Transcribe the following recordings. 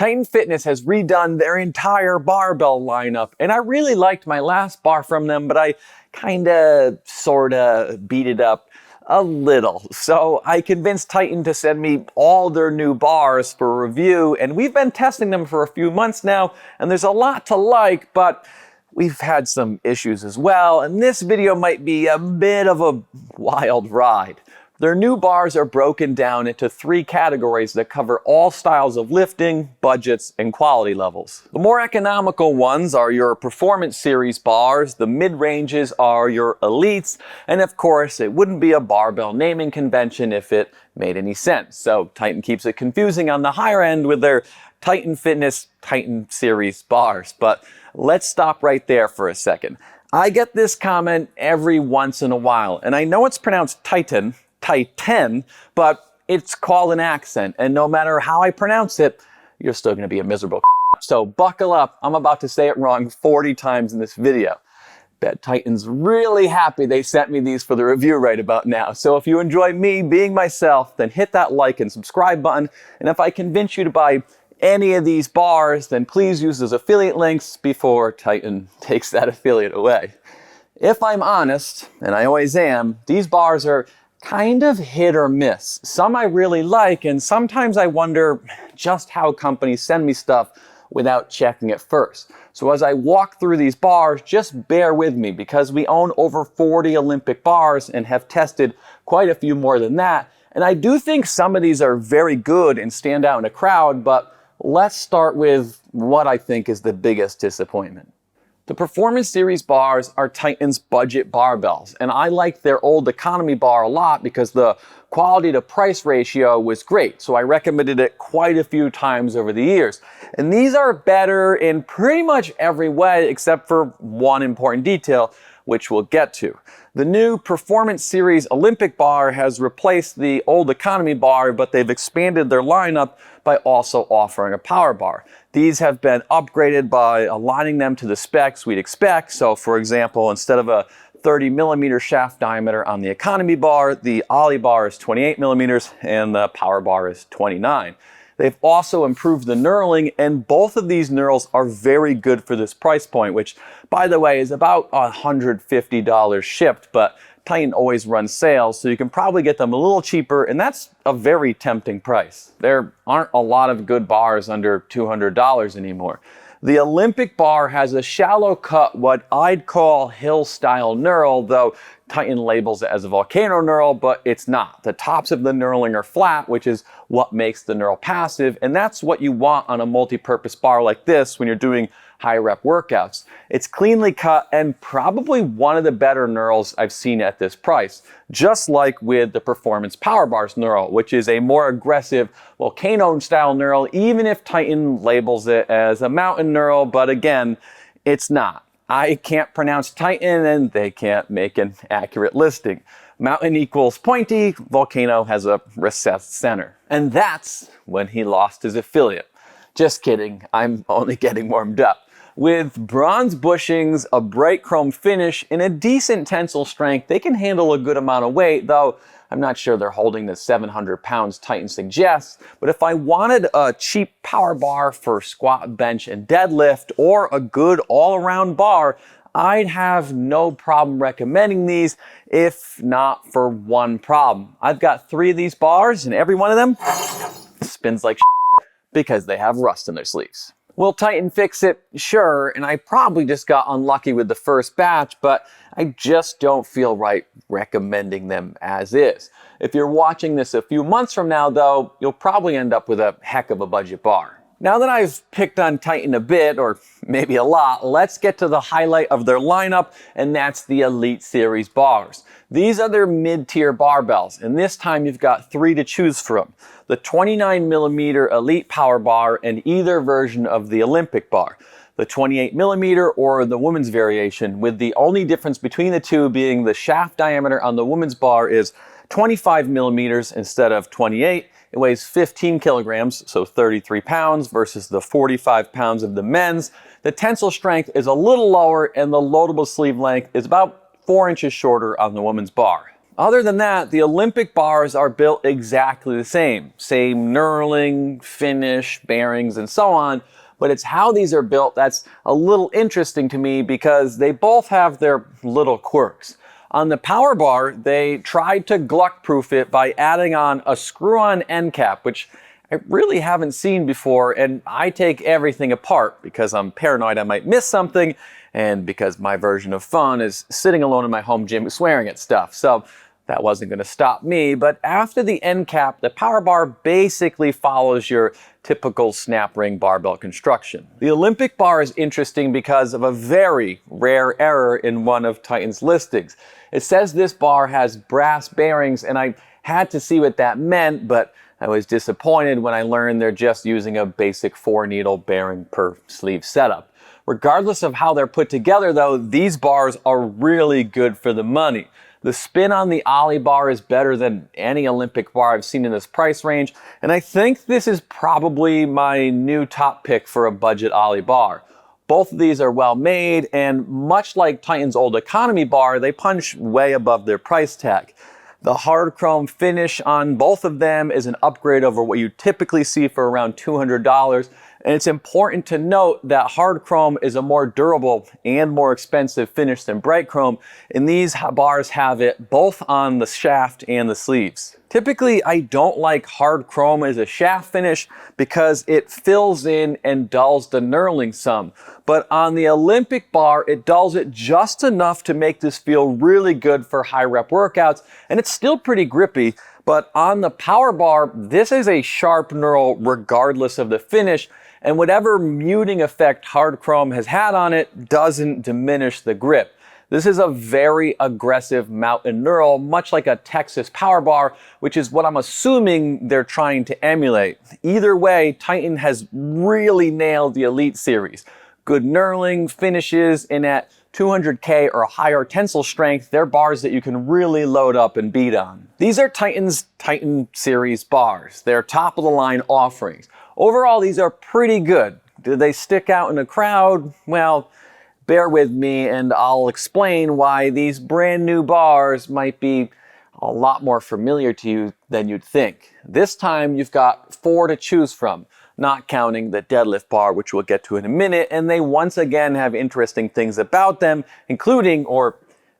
Titan Fitness has redone their entire barbell lineup, and I really liked my last bar from them, but I sorta beat it up a little. So I convinced Titan to send me all their new bars for review, and we've been testing them for a few months now, and there's a lot to like, but we've had some issues as well, and this video might be a bit of a wild ride. Their new bars are broken down into 3 categories that cover all styles of lifting, budgets, and quality levels. The more economical ones are your Performance Series bars, the mid-ranges are your Elites, and of course, it wouldn't be a barbell naming convention if it made any sense. So Titan keeps it confusing on the higher end with their Titan Fitness Titan Series bars. But let's stop right there for a second. I get this comment every once in a while, and I know it's pronounced Titan, but it's called an accent, and no matter how I pronounce it, you're still gonna be a miserable So buckle up, I'm about to say it wrong 40 times in this video. Bet Titan's really happy they sent me these for the review right about now. So if you enjoy me being myself, then hit that like and subscribe button, and if I convince you to buy any of these bars, then please use those affiliate links before Titan takes that affiliate away. If I'm honest, and I always am, these bars are kind of hit or miss. Some I really like, and sometimes I wonder just how companies send me stuff without checking it first. So as I walk through these bars, just bear with me because we own over 40 Olympic bars and have tested quite a few more than that. And I do think some of these are very good and stand out in a crowd, but let's start with what I think is the biggest disappointment. The Performance Series bars are Titan's budget barbells, and I like their old economy bar a lot because the quality to price ratio was great, so I recommended it quite a few times over the years. And these are better in pretty much every way except for one important detail, which we'll get to. The new Performance Series Olympic bar has replaced the old economy bar, but they've expanded their lineup by also offering a power bar. These have been upgraded by aligning them to the specs we'd expect. So for example, instead of a 30mm shaft diameter on the economy bar, the Ollie bar is 28mm and the power bar is 29. They've also improved the knurling, and both of these knurls are very good for this price point, which, by the way, is about $150 shipped, but Titan always runs sales, so you can probably get them a little cheaper, and that's a very tempting price. There aren't a lot of good bars under $200 anymore. The Olympic bar has a shallow cut, what I'd call hill-style knurl, though Titan labels it as a volcano knurl, but it's not. The tops of the knurling are flat, which is what makes the knurl passive, and that's what you want on a multi-purpose bar like this when you're doing high-rep workouts. It's cleanly cut and probably one of the better knurls I've seen at this price, just like with the Performance Power Bars knurl, which is a more aggressive volcano-style knurl, even if Titan labels it as a mountain knurl, but again, it's not. I can't pronounce Titan and they can't make an accurate listing. Mountain equals pointy, volcano has a recessed center. And that's when he lost his affiliate. Just kidding, I'm only getting warmed up. With bronze bushings, a bright chrome finish, and a decent tensile strength, they can handle a good amount of weight, though I'm not sure they're holding the 700 pounds Titan suggests. But if I wanted a cheap power bar for squat, bench, and deadlift, or a good all-around bar, I'd have no problem recommending these, if not for one problem. I've got 3 of these bars, and every one of them spins like because they have rust in their sleeves. Will Titan fix it? Sure, and I probably just got unlucky with the first batch, but I just don't feel right recommending them as is. If you're watching this a few months from now, though, you'll probably end up with a heck of a budget bar. Now that I've picked on Titan a bit, or maybe a lot, let's get to the highlight of their lineup, and that's the Elite Series bars. These are their mid-tier barbells, and this time you've got 3 to choose from. The 29mm Elite Power Bar and either version of the Olympic bar. The 28mm or the women's variation, with the only difference between the two being the shaft diameter on the women's bar is 25mm instead of 28. It weighs 15 kilograms, so 33 pounds, versus the 45 pounds of the men's. The tensile strength is a little lower, and the loadable sleeve length is about 4 inches shorter on the women's bar. Other than that, the Olympic bars are built exactly the same. Same knurling, finish, bearings, and so on. But it's how these are built that's a little interesting to me because they both have their little quirks. On the power bar, they tried to gluck-proof it by adding on a screw-on end cap, which I really haven't seen before, and I take everything apart because I'm paranoid I might miss something, and because my version of fun is sitting alone in my home gym swearing at stuff. So that wasn't going to stop me, but after the end cap, the power bar basically follows your typical snap ring barbell construction. The Olympic bar is interesting because of a very rare error in one of Titan's listings. It says this bar has brass bearings, and I had to see what that meant, but I was disappointed when I learned they're just using a basic 4-needle bearing per sleeve setup. Regardless of how they're put together though, these bars are really good for the money. The spin on the Ollie bar is better than any Olympic bar I've seen in this price range, and I think this is probably my new top pick for a budget Ollie bar. Both of these are well made, and much like Titan's old economy bar, they punch way above their price tag. The hard chrome finish on both of them is an upgrade over what you typically see for around $200. And it's important to note that hard chrome is a more durable and more expensive finish than bright chrome, and these bars have it both on the shaft and the sleeves. Typically, I don't like hard chrome as a shaft finish because it fills in and dulls the knurling some. But on the Olympic bar, it dulls it just enough to make this feel really good for high rep workouts, and it's still pretty grippy. But on the power bar, this is a sharp knurl regardless of the finish, and whatever muting effect hard chrome has had on it doesn't diminish the grip. This is a very aggressive mountain knurl, much like a Texas power bar, which is what I'm assuming they're trying to emulate. Either way, Titan has really nailed the Elite series. Good knurling, finishes, and at 200K or higher tensile strength, they're bars that you can really load up and beat on. These are Titan's Titan series bars. They're top of the line offerings. Overall, these are pretty good. Do they stick out in a crowd? Well, bear with me and I'll explain why these brand new bars might be a lot more familiar to you than you'd think. This time you've got 4 to choose from, not counting the deadlift bar, which we'll get to in a minute, and they once again have interesting things about them, including, or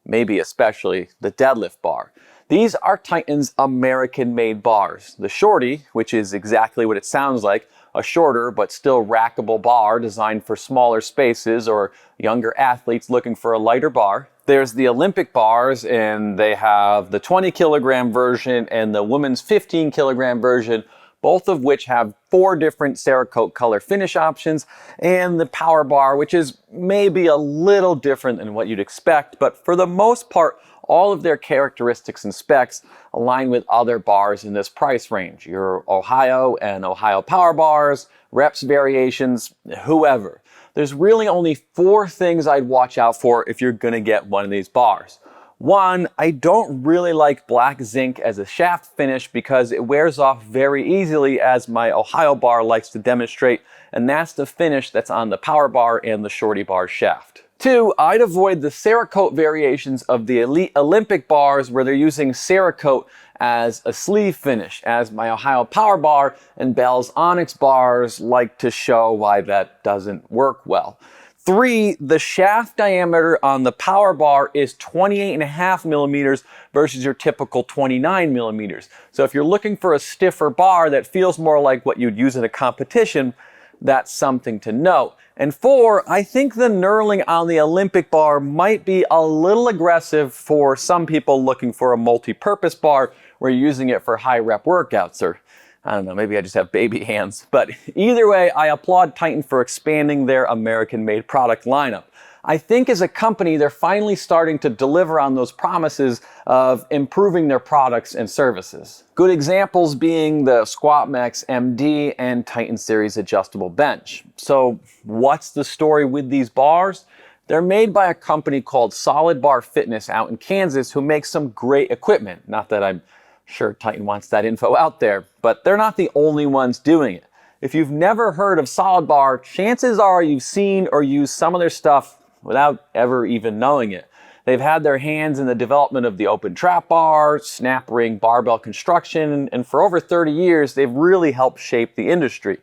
maybe especially, the deadlift bar. These are Titan's American-made bars. The Shorty, which is exactly what it sounds like, a shorter but still rackable bar designed for smaller spaces or younger athletes looking for a lighter bar. There's the Olympic bars, and they have the 20 kilogram version and the women's 15 kilogram version, both of which have 4 different Cerakote color finish options, and the power bar, which is maybe a little different than what you'd expect, but for the most part, all of their characteristics and specs align with other bars in this price range. Your Ohio and Ohio power bars, reps variations, whoever. There's really only 4 things I'd watch out for if you're gonna get one of these bars. 1, I don't really like black zinc as a shaft finish because it wears off very easily, as my Ohio bar likes to demonstrate, and that's the finish that's on the power bar and the Shorty bar shaft. 2, I'd avoid the Cerakote variations of the Elite Olympic bars where they're using Cerakote as a sleeve finish, as my Ohio Power Bar and Bell's Onyx bars like to show why that doesn't work well. 3, the shaft diameter on the power bar is 28.5 millimeters versus your typical 29 millimeters. So if you're looking for a stiffer bar that feels more like what you'd use in a competition, that's something to note. And 4, I think the knurling on the Olympic bar might be a little aggressive for some people looking for a multi-purpose bar where you're using it for high rep workouts, or I don't know, maybe I just have baby hands. But either way, I applaud Titan for expanding their American-made product lineup. I think as a company, they're finally starting to deliver on those promises of improving their products and services. Good examples being the Squat Max MD and Titan Series adjustable bench. So what's the story with these bars? They're made by a company called Solid Bar Fitness out in Kansas who makes some great equipment. Not that I'm sure Titan wants that info out there, but they're not the only ones doing it. If you've never heard of Solid Bar, chances are you've seen or used some of their stuff without ever even knowing it. They've had their hands in the development of the open trap bar, snap ring barbell construction, and for over 30 years, they've really helped shape the industry.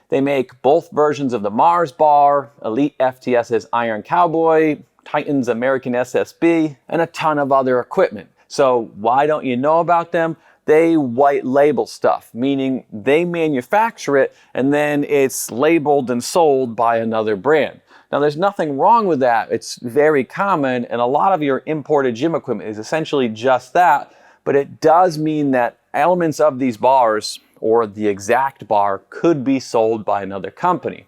They make both versions of the Mars bar, Elite FTS's Iron Cowboy, Titan's American SSB, and a ton of other equipment. So why don't you know about them? They white label stuff, meaning they manufacture it and then it's labeled and sold by another brand. Now there's nothing wrong with that. It's very common, and a lot of your imported gym equipment is essentially just that, but it does mean that elements of these bars or the exact bar could be sold by another company.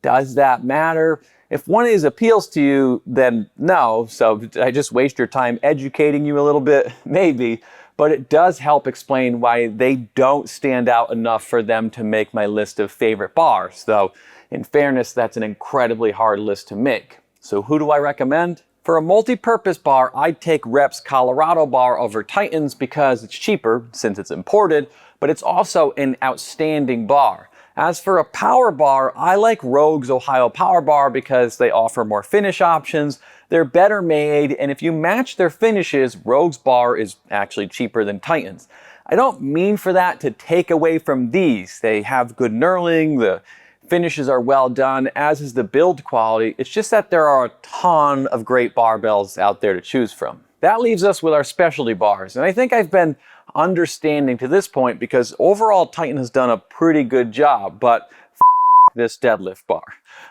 Does that matter? If one of these appeals to you, then no. So I just waste your time educating you a little bit? Maybe. But it does help explain why they don't stand out enough for them to make my list of favorite bars. Though, in fairness, that's an incredibly hard list to make. So who do I recommend? For a multi-purpose bar, I'd take Rep's Colorado bar over Titan's because it's cheaper since it's imported, but it's also an outstanding bar. As for a power bar, I like Rogue's Ohio Power Bar because they offer more finish options, they're better made, and if you match their finishes, Rogue's bar is actually cheaper than Titan's. I don't mean for that to take away from these. They have good knurling, the finishes are well done, as is the build quality. It's just that there are a ton of great barbells out there to choose from. That leaves us with our specialty bars, and I think I've been understanding to this point because overall Titan has done a pretty good job, but this deadlift bar.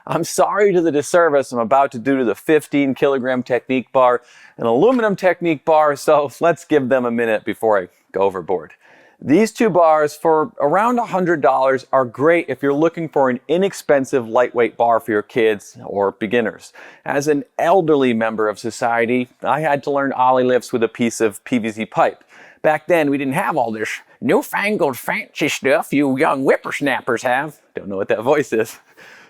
I'm sorry to the disservice I'm about to do to the 15 kilogram technique bar and aluminum technique bar, so let's give them a minute before I go overboard. These two bars for around $100 are great if you're looking for an inexpensive lightweight bar for your kids or beginners. As an elderly member of society, I had to learn ollie lifts with a piece of PVC pipe. Back then, we didn't have all this newfangled fancy stuff you young whippersnappers have. Don't know what that voice is.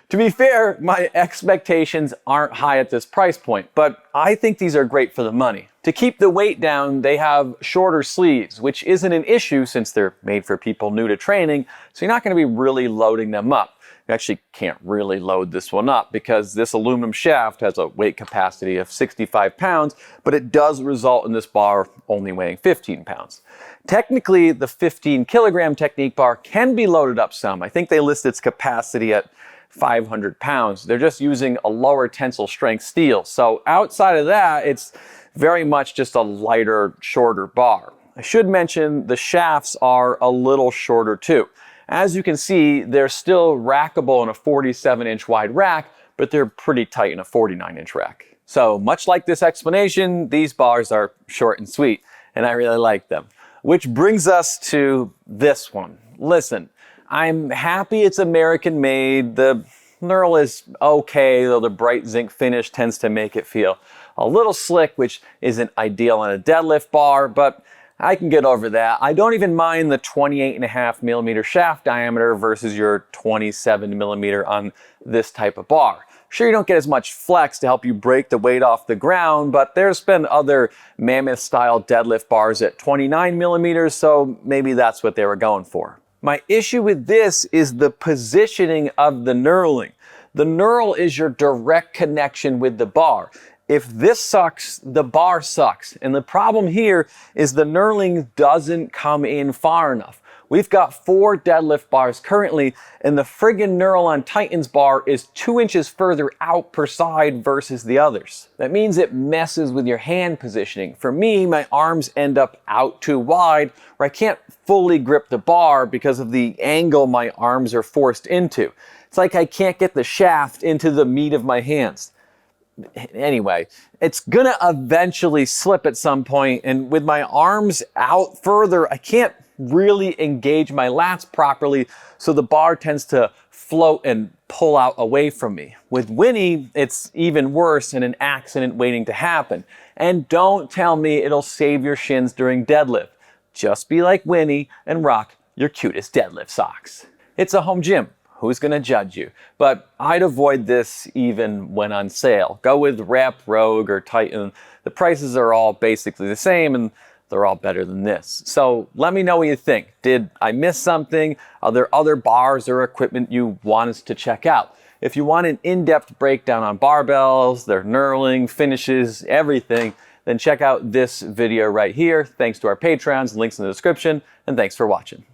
To be fair, my expectations aren't high at this price point, but I think these are great for the money. To keep the weight down, they have shorter sleeves, which isn't an issue since they're made for people new to training, so you're not going to be really loading them up. You actually can't really load this one up because this aluminum shaft has a weight capacity of 65 pounds, but it does result in this bar only weighing 15 pounds. Technically, the 15 kilogram technique bar can be loaded up some. I think they list its capacity at 500 pounds. They're just using a lower tensile strength steel. So outside of that, it's very much just a lighter, shorter bar. I should mention the shafts are a little shorter too. As you can see, they're still rackable in a 47-inch wide rack, but they're pretty tight in a 49-inch rack. So much like this explanation, these bars are short and sweet, and I really like them. Which brings us to this one. Listen, I'm happy it's American made. The knurl is okay, though the bright zinc finish tends to make it feel a little slick, which isn't ideal on a deadlift bar, but I can get over that. I don't even mind the 28.5 millimeter shaft diameter versus your 27 millimeter on this type of bar. Sure, you don't get as much flex to help you break the weight off the ground, but there's been other mammoth style deadlift bars at 29 millimeters, so maybe that's what they were going for. My issue with this is the positioning of the knurling. The knurl is your direct connection with the bar. If this sucks, the bar sucks. And the problem here is the knurling doesn't come in far enough. We've got 4 deadlift bars currently, and the friggin' knurl on Titan's bar is 2 inches further out per side versus the others. That means it messes with your hand positioning. For me, my arms end up out too wide, where I can't fully grip the bar because of the angle my arms are forced into. It's like I can't get the shaft into the meat of my hands. Anyway, it's gonna eventually slip at some point, and with my arms out further, I can't really engage my lats properly, so the bar tends to float and pull out away from me. With Winnie, it's even worse and an accident waiting to happen. And don't tell me it'll save your shins during deadlift. Just be like Winnie and rock your cutest deadlift socks. It's a home gym. Who's gonna judge you? But I'd avoid this even when on sale. Go with Rep, Rogue, or Titan. The prices are all basically the same and they're all better than this. So let me know what you think. Did I miss something? Are there other bars or equipment you want us to check out? If you want an in-depth breakdown on barbells, their knurling, finishes, everything, then check out this video right here. Thanks to our Patreons, links in the description, and thanks for watching.